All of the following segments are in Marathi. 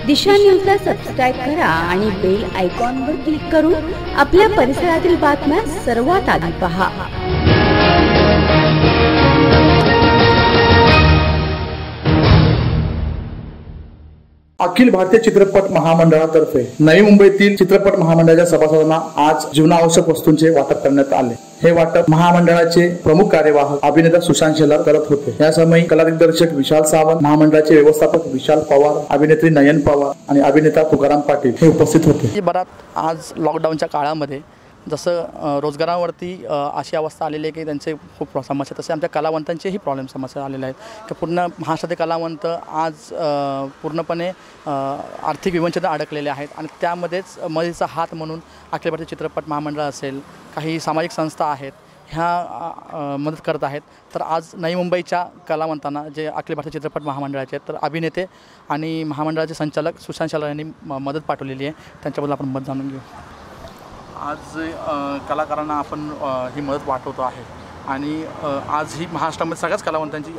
दिशा न्यूजला सबस्क्राईब करा आणि बेल आयकॉनवर क्लिक करून आपल्या परिसरातील बातम्या सर्वात आधी पहा। अखिल भारतीय चित्रपट महामंडळातर्फे नवी मुंबईतील चित्रपट महामंडळाच्या सभासदांना आज जीवनावश्यक वस्तूंचे वाटप करण्यात आले। हे वाटप महामंडळाचे प्रमुख कार्यवाहक अभिनेता सुशांत शेलार करत होते। या समय कला दिग्दर्शक विशाल सावंत, महामंडळाचे व्यवस्थापक विशाल पवार, अभिनेत्री नयन पवार आणि अभिनेता तुकाराम पाटील हे उपस्थित होते। बरात आज लॉकडाऊनच्या काळामध्ये जसं रोजगारावरती अशी अवस्था आलेली आहे की त्यांचे खूप समस्या, तसे आमच्या कलावंतांचेही प्रॉब्लेम समस्या आलेल्या आहेत की पूर्ण महाराष्ट्रातील कलावंत आज पूर्णपणे आर्थिक विवंचनेत अडकलेले आहेत आणि त्यामध्येच मदतीचा हात म्हणून अखिल भारतीय चित्रपट महामंडळ असेल, काही सामाजिक संस्था आहेत, ह्या मदत करत आहेत। तर आज नवी मुंबईच्या कलावंतांना जे अखिल भारतीय चित्रपट महामंडळाचे तर अभिनेते आणि महामंडळाचे संचालक सुशांत शेलार यांनी मदत पाठवलेली आहे, त्यांच्याबद्दल आपण मत जाणून घेऊ। आज कलाकारांना आपण ही मदत वाटवतो आहे आणि आज ही महाराष्ट्रामध्ये सगळ्याच कलावंतांची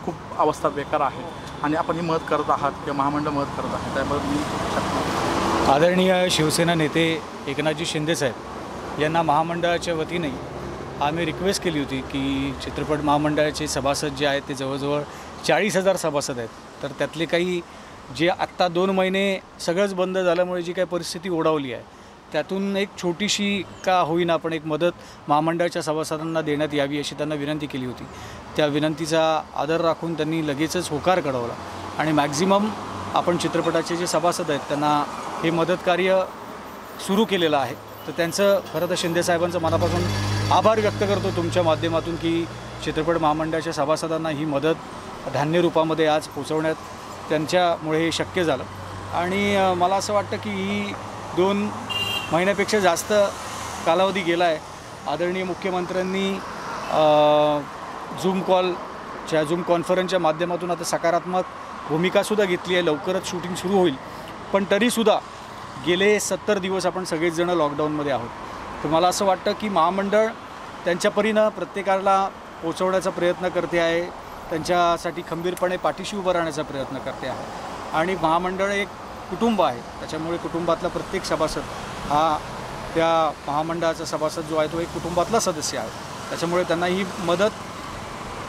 खूप अवस्था बेकार आहे आणि आपण ही मदत करत आहात किंवा महामंडळ मदत करत आहे, त्याबद्दल मी आदरणीय शिवसेना नेते एकनाथजी शिंदे साहेब यांना महामंडळाच्या वतीने आम्ही रिक्वेस्ट केली होती की चित्रपट महामंडळाचे सभासद जे आहेत ते जवळजवळ 40,000 सभासद आहेत। तर त्यातले काही जे आत्ता 2 महिने सगळंच बंद झाल्यामुळे जी काही परिस्थिती ओढावली आहे त्यातून एक छोटीशी का होईना पण एक मदत महामंडळाच्या सभासदांना देण्यात यावी अशी त्यांना विनंती केली होती। त्या विनंतीचा आदर राखून त्यांनी लगेचच होकार कळवला आणि मॅक्झिमम आपण चित्रपटाचे जे सभासद आहेत त्यांना हे मदत कार्य सुरू केलेलं आहे। तर त्यांचं खरं तर शिंदे साहेबांचं मनापासून आभार व्यक्त करतो तुमच्या माध्यमातून की चित्रपट महामंडळाच्या सभासदांना ही मदत धान्य रूपामध्ये आज पोचवण्यात त्यांच्यामुळे हे शक्य झालं। आणि मला असं वाटतं की ही 2 महिन्यापेक्षा जास्त कालावधी गेला आहे। आदरणीय मुख्यमंत्र्यांनी झूम कॉन्फरन्सच्या माध्यमातून आता सकारात्मक भूमिकासुद्धा घेतली आहे। लवकरच शूटिंग सुरू होईल, पण तरीसुद्धा गेले 70 दिवस आपण सगळेच जण लॉकडाऊनमध्ये आहोत। तर मला असं वाटतं की महामंडळ त्यांच्या परीनं प्रत्येकाला पोचवण्याचा प्रयत्न करते आहे, त्यांच्यासाठी खंबीरपणे पाठीशी उभं राहण्याचा प्रयत्न करते आहे आणि महामंडळ एक कुटुंब आहे, त्याच्यामुळे कुटुंबातला प्रत्येक सभासद हा त्या महामंडळाचा सभासद जो आहे तो एक कुटुंबातला सदस्य आहे। त्याच्यामुळे त्यांना ही मदत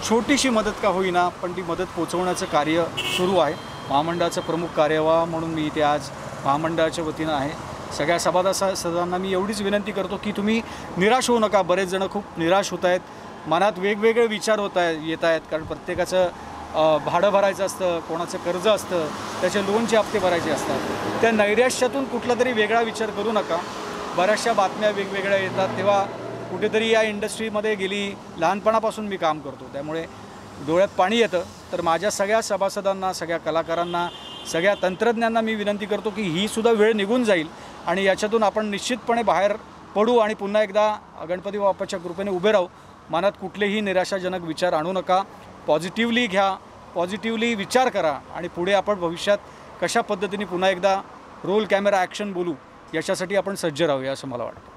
छोटीशी मदत का होईना पण ती मदत पोचवण्याचं कार्य सुरू आहे। महामंडळाचं प्रमुख कार्यवाह म्हणून मी इथे आज महामंडळाच्या वतीनं आहे। सगळ्या सभासदांना मी एवढीच विनंती करतो की तुम्ही निराश होऊ नका। बरेच जण खूप निराश होत आहेत, मनात वेगवेगळे विचार येत आहेत, कारण प्रत्येकाचं भाडं भरायचं असतं, कोणाचं कर्ज असतं, त्याचे लोनचे हप्ते भरायचे असतात। त्या नैराश्यातून कुठला तरी वेगळा विचार करू नका। बऱ्याचशा बातम्या वेगवेगळ्या येतात, तेव्हा कुठेतरी या इंडस्ट्रीमध्ये गेली लहानपणापासून मी काम करतो त्यामुळे डोळ्यात पाणी येतं। तर माझ्या सगळ्या सभासदांना, सगळ्या कलाकारांना, सगळ्या तंत्रज्ञांना मी विनंती करतो की ही सुद्धा वेळ निघून जाईल आणि याच्यातून आपण निश्चितपणे बाहेर पडू आणि पुन्हा एकदा गणपती बाप्पाच्या कृपेने उभे राहू। मनात कुठलेही निराशाजनक विचार आणू नका, पॉझिटिव्हली घ्या, पॉझिटिव्हली विचार करा आणि पुढे आपण भविष्यात कशा पद्धतीने पुन्हा एकदा रोल कॅमेरा ॲक्शन बोलू याच्यासाठी आपण सज्ज राहूया असं मला वाटतं।